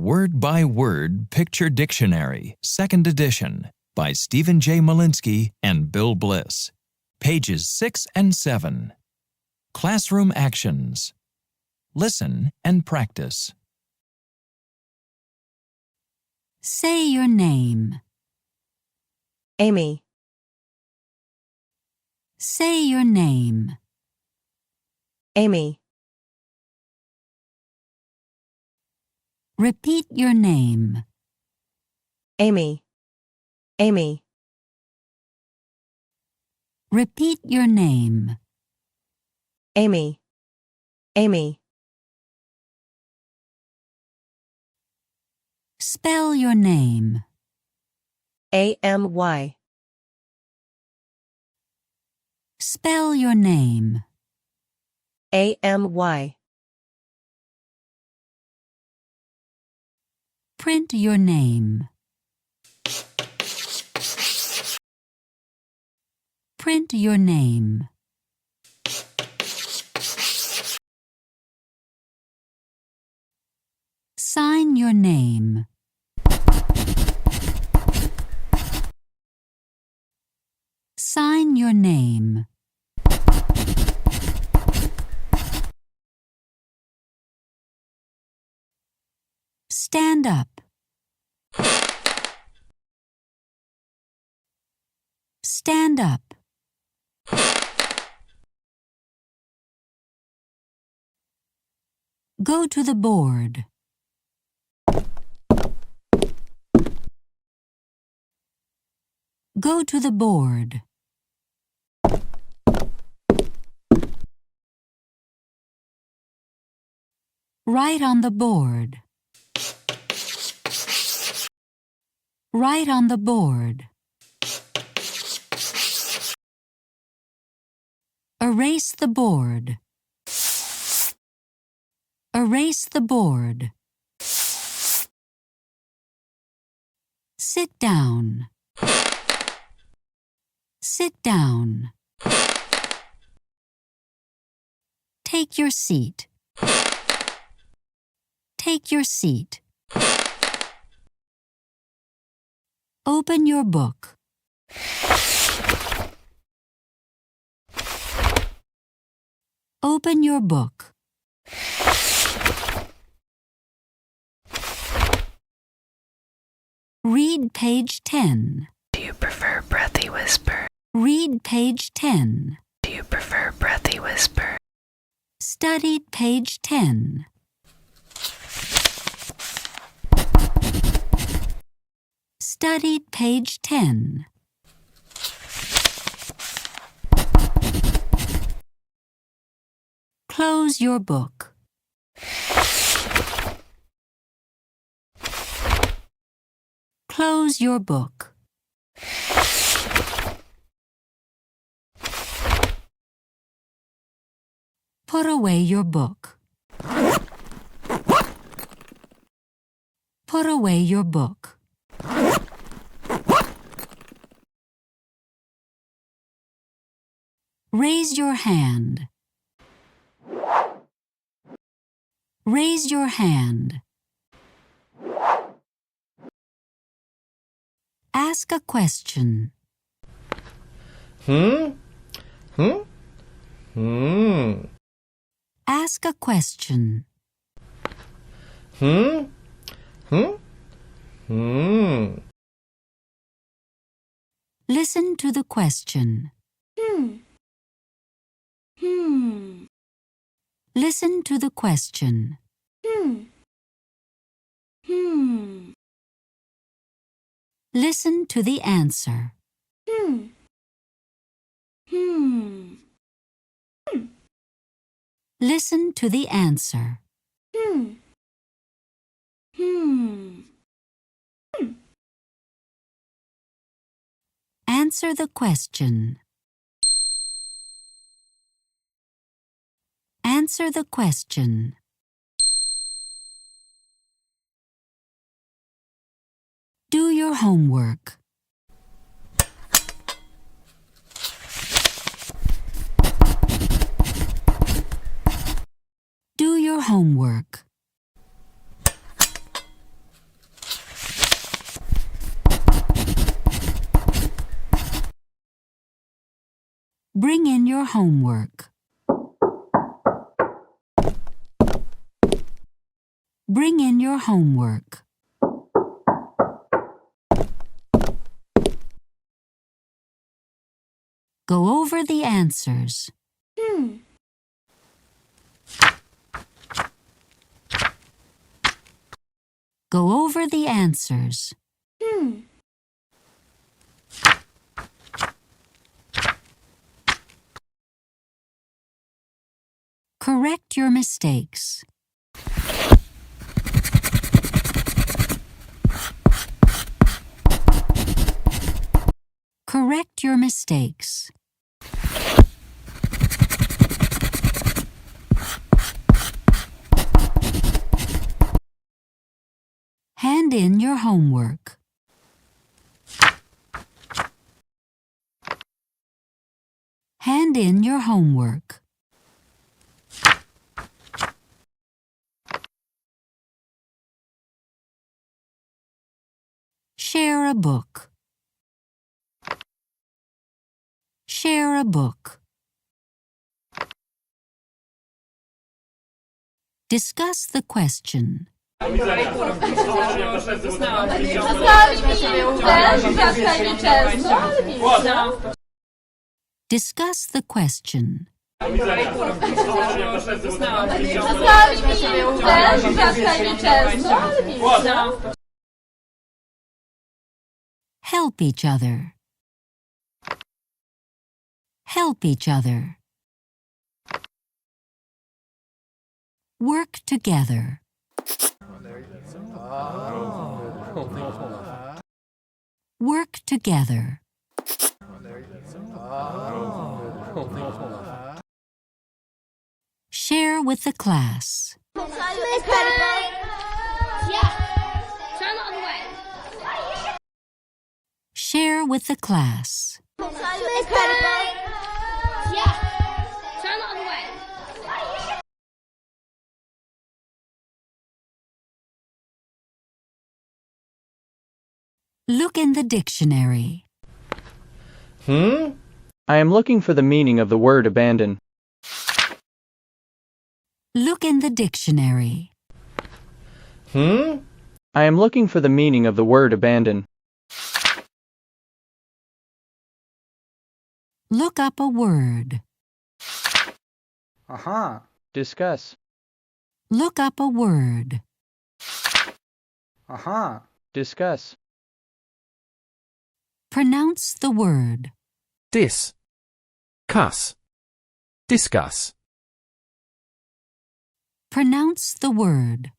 Word-by-Word Picture Dictionary, 2nd edition, by Stephen J. Malinsky and Bill Bliss. Pages 6 and 7. Classroom Actions. Listen and practice. Say your name. Amy. Say your name. Amy. Repeat your name. Amy. Amy. Repeat your name. Amy. Amy. Spell your name. A-M-Y. Spell your name. A-M-Y. Print your name. Print your name. Sign your name. Sign your name. Stand up. Stand up. Go to the board. Go to the board. Write on the board. Write on the board. Erase the board. Erase the board. Sit down. Sit down. Take your seat. Take your seat. Open your book. Open your book. Read page 10. Do you prefer breathy whisper? Read page 10. Do you prefer breathy whisper? Studied page 10. Studied page 10. Close your book. Close your book. Put away your book. Put away your book. Raise your hand. Raise your hand. Ask a question. Ask a question. Listen to the question. Listen to the question. Listen to the answer. Listen to the answer. Answer the question. Answer the question. Do your homework. Do your homework. Bring in your homework. Bring in your homework. Go over the answers. Go over the answers. Correct your mistakes. Correct your mistakes. Hand in your homework. Hand in your homework. Share a book. Share a book. Discuss the question. Discuss the question. Help each other. Help each other. Work together. Work together. Share with the class. Share with the class. Look in the dictionary. I am looking for the meaning of the word abandon. Look in the dictionary. I am looking for the meaning of the word abandon. Look up a word. Discuss. Look up a word. Discuss. Pronounce the word. Cuss. Discuss. Pronounce the word.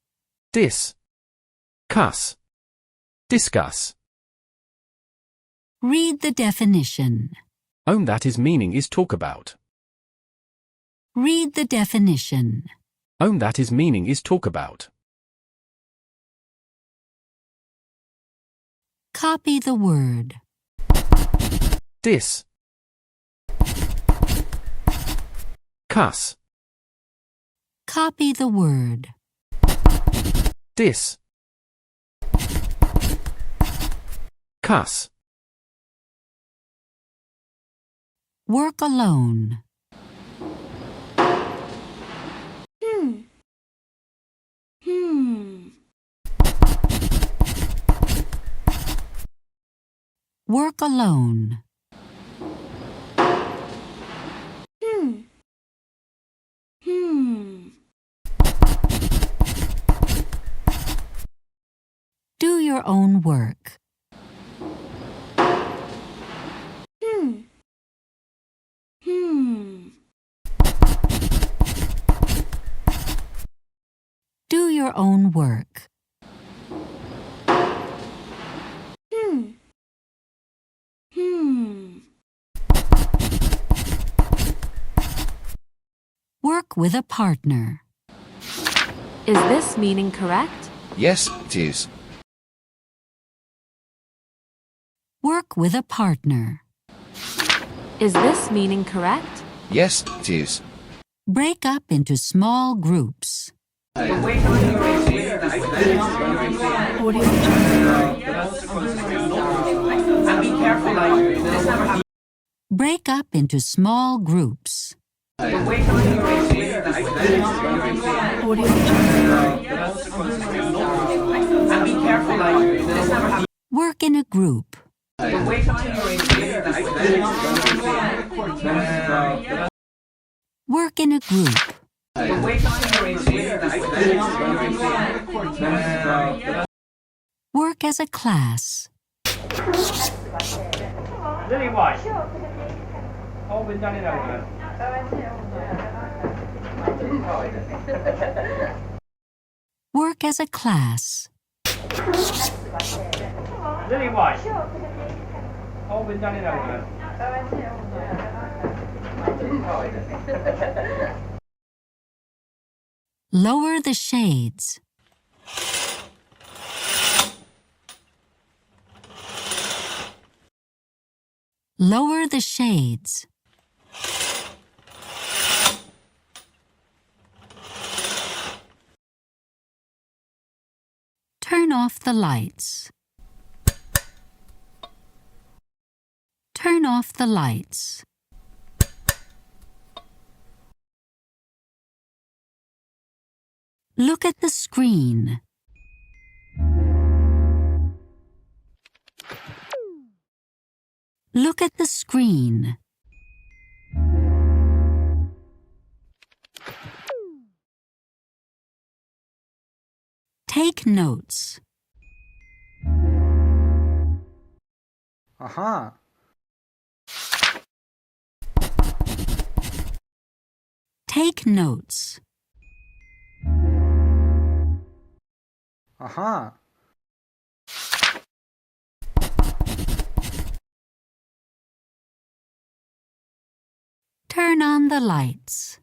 Cuss. Discuss. Read the definition. Own that his meaning is talk about. Read the definition. Own that his meaning is talk about. Copy the word. Cuss. Copy the word. Cuss. Work alone. Work alone. Do your own work. Do your own work. Work with a partner. Is this meaning correct? Yes, it is. Work with a partner. Is this meaning correct? Yes, it is. Break up into small groups. Break up into small groups. Work in a group. Work in a group. Work as a class. Lily White. All been done it over. Work as a class. Lily White. All been done it over. Lower the shades. Lower the shades. Turn off the lights. Turn off the lights. Look at the screen. Look at the screen. Take notes. Aha. Take notes. Aha. Turn on the lights.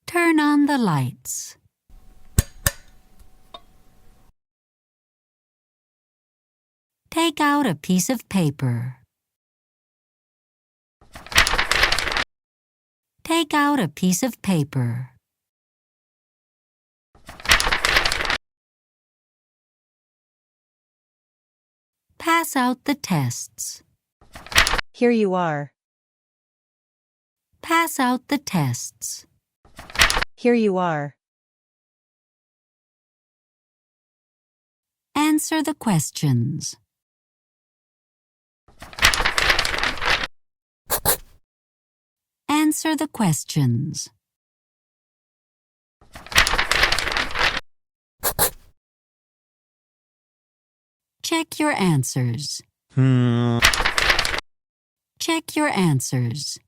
Turn on the lights. Take out a piece of paper. Take out a piece of paper. Pass out the tests. Here you are. Pass out the tests. Here you are. Answer the questions. Answer the questions. Check your answers. Check your answers.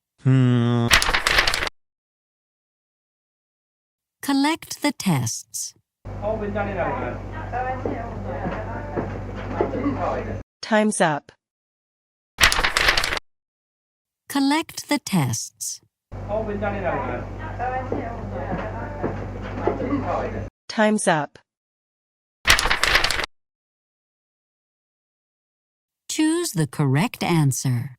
Collect the tests. All been done it over. Time's up. Collect the tests. All been done it over. Time's up. Choose the correct answer.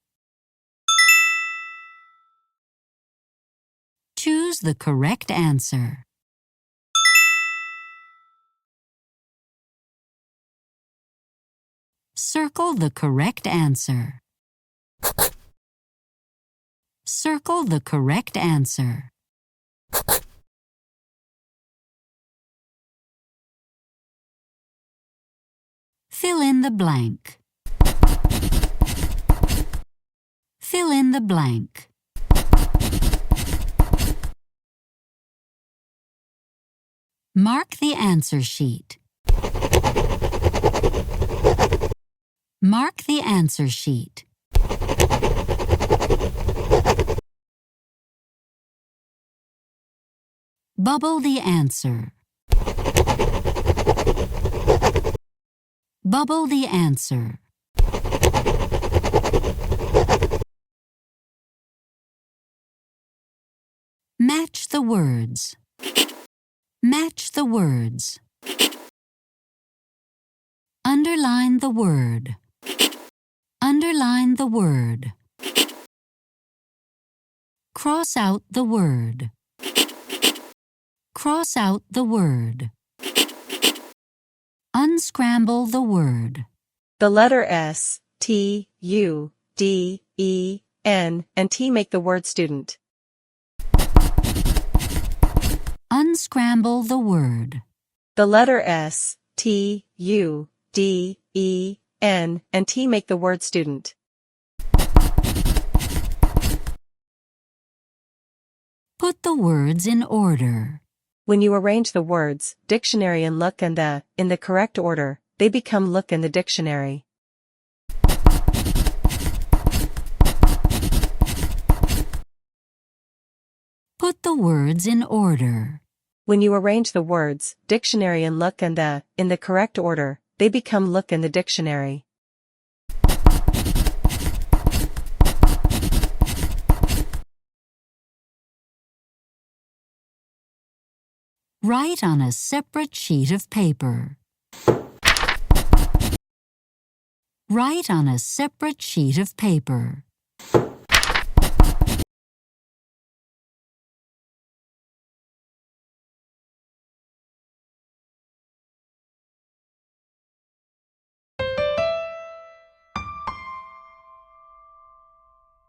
Choose the correct answer. Circle the correct answer. Circle the correct answer. Fill in the blank. Fill in the blank. Mark the answer sheet. Mark the answer sheet. Bubble the answer. Bubble the answer. Match the words. Match the words. Underline the word. Underline the word. Cross out the word. Cross out the word. Unscramble the word. The letter S T, U, D, E, N, and T make the word student. Unscramble the word. The letter S, T, U, D, E, N, and T make the word student. Put the words in order. When you arrange the words, dictionary and look and the, in the correct order, they become look in the dictionary. Put the words in order. When you arrange the words, dictionary and look and the, in the correct order, they become look in the dictionary. Write on a separate sheet of paper. Write on a separate sheet of paper.